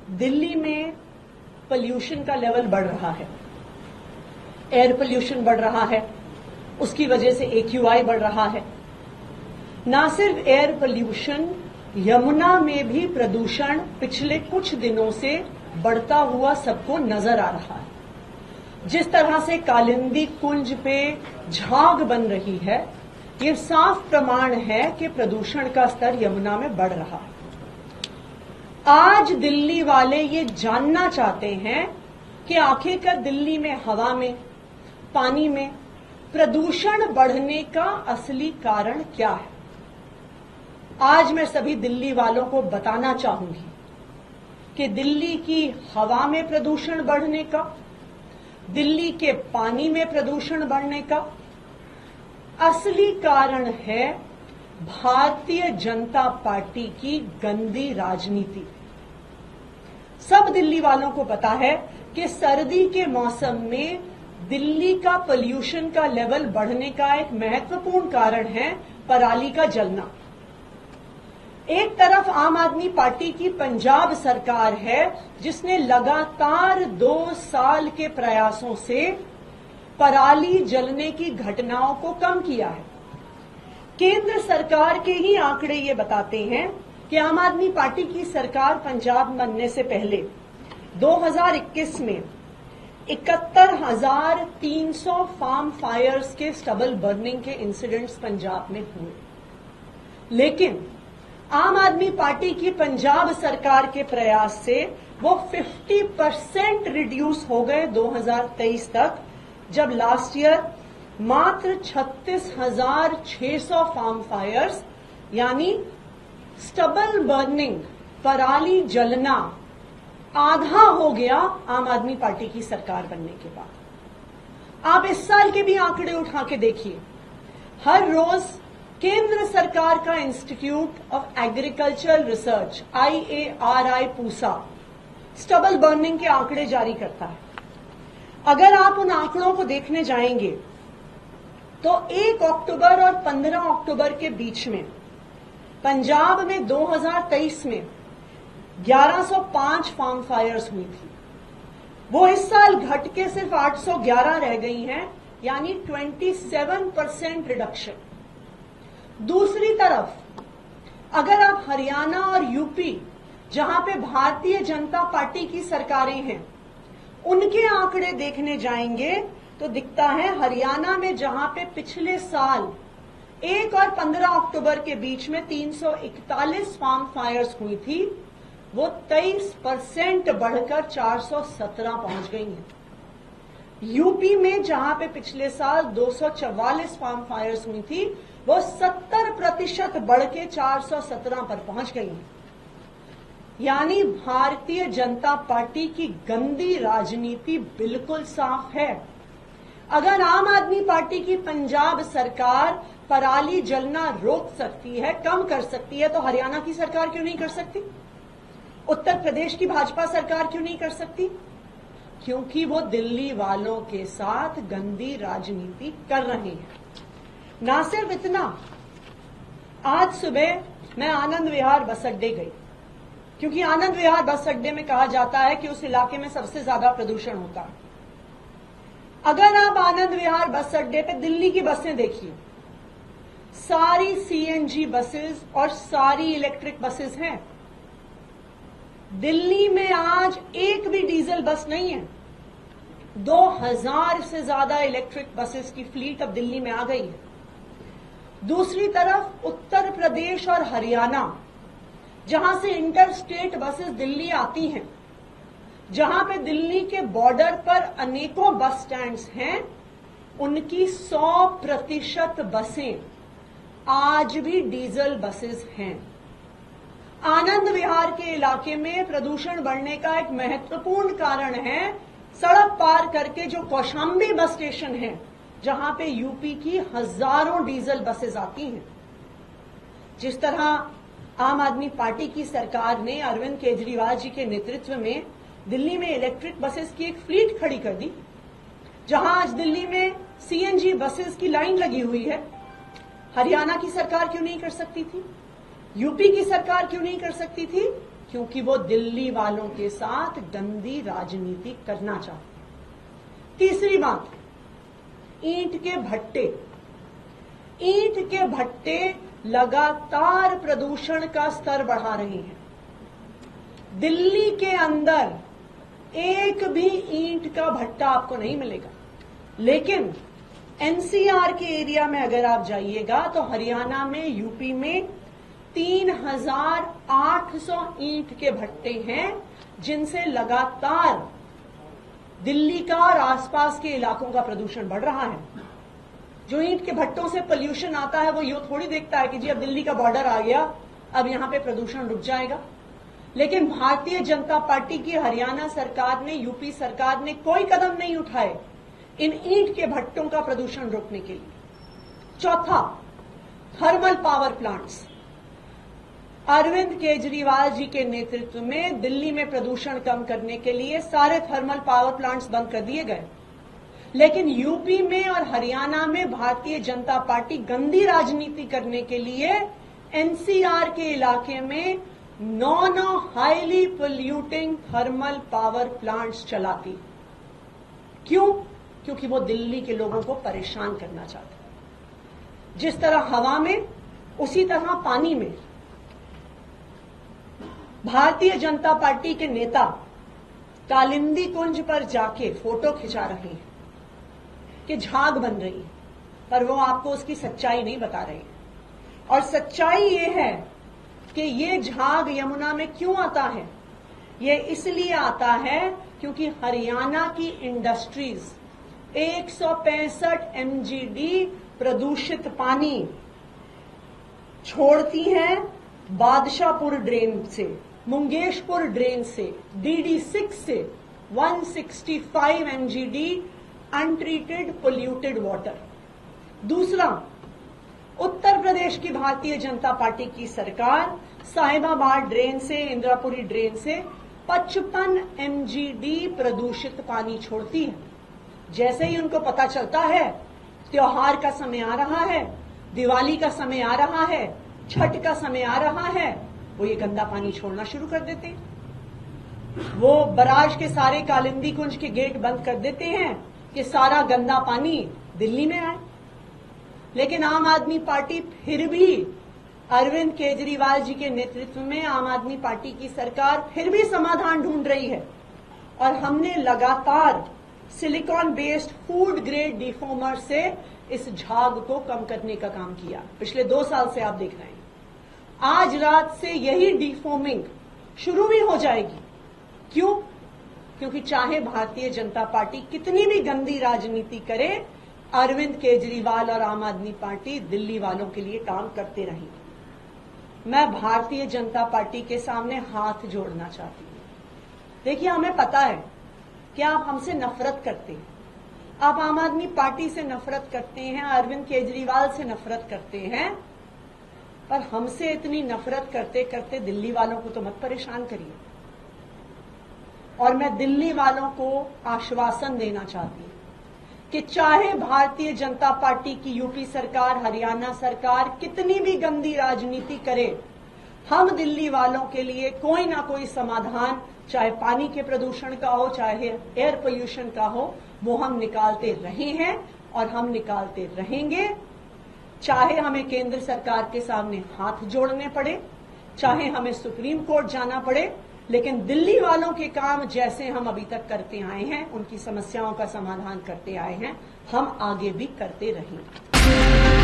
दिल्ली में पोल्यूशन का लेवल बढ़ रहा है, एयर पोल्यूशन बढ़ रहा है, उसकी वजह से AQI बढ़ रहा है। ना सिर्फ एयर पोल्यूशन, यमुना में भी प्रदूषण पिछले कुछ दिनों से बढ़ता हुआ सबको नजर आ रहा है। जिस तरह से कालिंदी कुंज पे झाग बन रही है, ये साफ प्रमाण है कि प्रदूषण का स्तर यमुना में बढ़ रहा है। आज दिल्ली वाले ये जानना चाहते हैं कि आखिरकार दिल्ली में हवा में, पानी में प्रदूषण बढ़ने का असली कारण क्या है। आज मैं सभी दिल्ली वालों को बताना चाहूंगी कि दिल्ली की हवा में प्रदूषण बढ़ने का, दिल्ली के पानी में प्रदूषण बढ़ने का असली कारण है भारतीय जनता पार्टी की गंदी राजनीति। सब दिल्ली वालों को पता है कि सर्दी के मौसम में दिल्ली का पोल्यूशन का लेवल बढ़ने का एक महत्वपूर्ण कारण है पराली का जलना। एक तरफ आम आदमी पार्टी की पंजाब सरकार है जिसने लगातार 2 साल के प्रयासों से पराली जलने की घटनाओं को कम किया है। केंद्र सरकार के ही आंकड़े ये बताते हैं कि आम आदमी पार्टी की सरकार पंजाब बनने से पहले 2021 में 71,300 फार्म फायर्स के स्टबल बर्निंग के इंसिडेंट्स पंजाब में हुए। लेकिन आम आदमी पार्टी की पंजाब सरकार के प्रयास से वो 50% रिड्यूस हो गए 2023 तक, जब लास्ट ईयर मात्र 36,600 फार्म फायर्स यानी स्टबल बर्निंग, पराली जलना आधा हो गया आम आदमी पार्टी की सरकार बनने के बाद। आप इस साल के भी आंकड़े उठा के देखिए। हर रोज केंद्र सरकार का institute of agricultural research IARI Pusa stubble burning के आंकड़े जारी करता है। अगर आप उन आंकड़ों को देखने जाएंगे तो 1 अक्टूबर और 15 अक्टूबर के बीच में पंजाब में 2023 में 1105 फार्म फायर्स हुई थी। वो इस साल घट के सिर्फ 811 रह गई हैं, यानी 27% रिडक्शन। दूसरी तरफ अगर आप हरियाणा और यूपी, जहां पे भारतीय जनता पार्टी की सरकारें हैं, उनके आंकड़े देखने जाएंगे तो दिखता है हरियाणा में जहां पे पिछले साल 1 और 15 अक्टूबर के बीच में 341 फार्म फायर्स हुई थी, वो 23% बढ़कर 417 पहुंच गई हैं। यूपी में जहां पे पिछले साल 244 फार्म फायर्स हुई थी, वो 70% बढ़ के 417 पर पहुंच गई हैं। यानी भारतीय जनता पार्टी की गंदी राजनीति बिल्कुल साफ है। अगर आम आदमी पार्टी की पंजाब सरकार पराली जलना रोक सकती है, कम कर सकती है, तो हरियाणा की सरकार क्यों नहीं कर सकती? उत्तर प्रदेश की भाजपा सरकार क्यों नहीं कर सकती? क्योंकि वो दिल्ली वालों के साथ गंदी राजनीति कर रहे हैं। ना सिर्फ इतना, आज सुबह मैं आनंद विहार बस अड्डे गई, क्योंकि आनंद विहार बस अड्डे में कहा जाता है कि उस इलाके में सबसे ज्यादा प्रदूषण होता है। अगर आप आनंद विहार बस अड्डे पे दिल्ली की बसें देखिए, सारी CNG बसेस और सारी इलेक्ट्रिक बसेस हैं। दिल्ली में आज एक भी डीजल बस नहीं है। 2000 से ज्यादा इलेक्ट्रिक बसेस की फ्लीट अब दिल्ली में आ गई है। दूसरी तरफ उत्तर प्रदेश और हरियाणा, जहां से इंटर स्टेट बसेस दिल्ली आती हैं, जहां पे दिल्ली के बॉर्डर पर अनेकों बस स्टैंड्स हैं, उनकी 100% बसें आज भी डीजल बसेस हैं। आनंद विहार के इलाके में प्रदूषण बढ़ने का एक महत्वपूर्ण कारण है सड़क पार करके जो कौशाम्बी बस स्टेशन है, जहां पे यूपी की हजारों डीजल बसेस आती हैं। जिस तरह आम आदमी पार्टी की सरकार ने अरविंद केजरीवाल जी के नेतृत्व में दिल्ली में इलेक्ट्रिक बसेस की एक फ्लीट खड़ी कर दी, जहां आज दिल्ली में CNG बसेस की लाइन लगी हुई है, हरियाणा की सरकार क्यों नहीं कर सकती थी? यूपी की सरकार क्यों नहीं कर सकती थी? क्योंकि वो दिल्ली वालों के साथ गंदी राजनीति करना चाहते। तीसरी बात, ईंट के भट्टे। ईंट के भट्टे लगातार प्रदूषण का स्तर बढ़ा रहे हैं। दिल्ली के अंदर एक भी ईंट का भट्टा आपको नहीं मिलेगा, लेकिन एनसीआर के एरिया में अगर आप जाइएगा तो हरियाणा में, यूपी में 3800 ईंट के भट्टे हैं, जिनसे लगातार दिल्ली का और आसपास के इलाकों का प्रदूषण बढ़ रहा है। जो ईंट के भट्टों से पोल्यूशन आता है वो यूं थोड़ी देखता है कि जी अब दिल्ली का बॉर्डर आ गया, अब यहां पे प्रदूषण रुक जाएगा। लेकिन भारतीय जनता पार्टी की हरियाणा सरकार ने, यूपी सरकार ने कोई कदम नहीं उठाए इन ईंट के भट्टों का प्रदूषण रोकने के लिए। चौथा, thermal power plants. Arvind Kejriwal ji के नेतृत्व में दिल्ली में प्रदूषण कम करने के लिए सारे थर्मल पावर प्लांट्स बंद कर दिए गए, लेकिन यूपी में और हरियाणा में भारतीय जनता पार्टी गंदी राजनीति करने के लिए एनसीआर के इलाके में 9 highly polluting thermal power plants चलाती। क्यों? क्योंकि वो दिल्ली के लोगों को परेशान करना चाहते हैं। जिस तरह हवा में, उसी तरह पानी में भारतीय जनता पार्टी के नेता कालिंदी कुंज पर जाके फोटो खिंचा रहे हैं कि झाग बन रही है, पर वो आपको उसकी सच्चाई नहीं बता रहे हैं। और सच्चाई ये है कि ये झाग यमुना में क्यों आता है। ये इसलिए आता है क्योंकि हरियाणा की इंडस्ट्रीज 165 MGD प्रदूषित पानी छोड़ती हैं बादशाहपुर ड्रेन से, मुंगेशपुर ड्रेन से, DD6 से 165 MGD अनट्रीटेड पोल्यूटेड वाटर। दूसरा, उत्तर प्रदेश की भारतीय जनता पार्टी की सरकार साहिबाबाद ड्रेन से, इंद्रापुरी ड्रेन से 55 MGD प्रदूषित पानी छोड़ती है। जैसे ही उनको पता चलता है त्योहार का समय आ रहा है, दिवाली का समय आ रहा है, छठ का समय आ रहा है, वो ये गंदा पानी छोड़ना शुरू कर देते हैं। वो बराज के सारे कालिंदी कुंज के गेट बंद कर देते हैं कि सारा गंदा पानी दिल्ली में आए। लेकिन आम आदमी पार्टी फिर भी, अरविंद केजरीवाल जी के नेतृत्व में आम आदमी पार्टी की सरकार फिर भी समाधान ढूंढ रही है। और हमने लगातार सिलिकॉन बेस्ड फूड ग्रेड डिफॉर्मर से इस झाग को कम करने का काम किया। पिछले 2 साल से आप देख रहे हैं। आज रात से यही डिफॉर्मिंग शुरू भी हो जाएगी। क्यों? क्योंकि चाहे भारतीय जनता पार्टी कितनी भी गंदी राजनीति करे, अरविंद केजरीवाल और आम आदमी पार्टी दिल्ली वालों के लिए काम करते रहेंगे। मैं भारतीय जनता पार्टी के सामने हाथ जोड़ना चाहती हूं। देखिए, हमें पता है कि आप हमसे नफरत करते हैं, आप आम आदमी पार्टी से नफरत करते हैं, अरविंद केजरीवाल से नफरत करते हैं, पर हमसे इतनी नफरत करते करते दिल्ली वालों को तो मत परेशान करिए। और मैं दिल्ली वालों को आश्वासन देना चाहती हूं कि चाहे भारतीय जनता पार्टी की यूपी सरकार, हरियाणा सरकार कितनी भी गंदी राजनीति करे, हम दिल्ली वालों के लिए कोई ना कोई समाधान, चाहे पानी के प्रदूषण का हो, चाहे एयर पोल्यूशन का हो, वो हम निकालते रहे हैं और हम निकालते रहेंगे। चाहे हमें केंद्र सरकार के सामने हाथ जोड़ने पड़े, चाहे हमें सुप्रीम कोर्ट जाना पड़े, लेकिन दिल्ली वालों के काम जैसे हम अभी तक करते आए हैं, उनकी समस्याओं का समाधान करते आए हैं, हम आगे भी करते रहेंगे।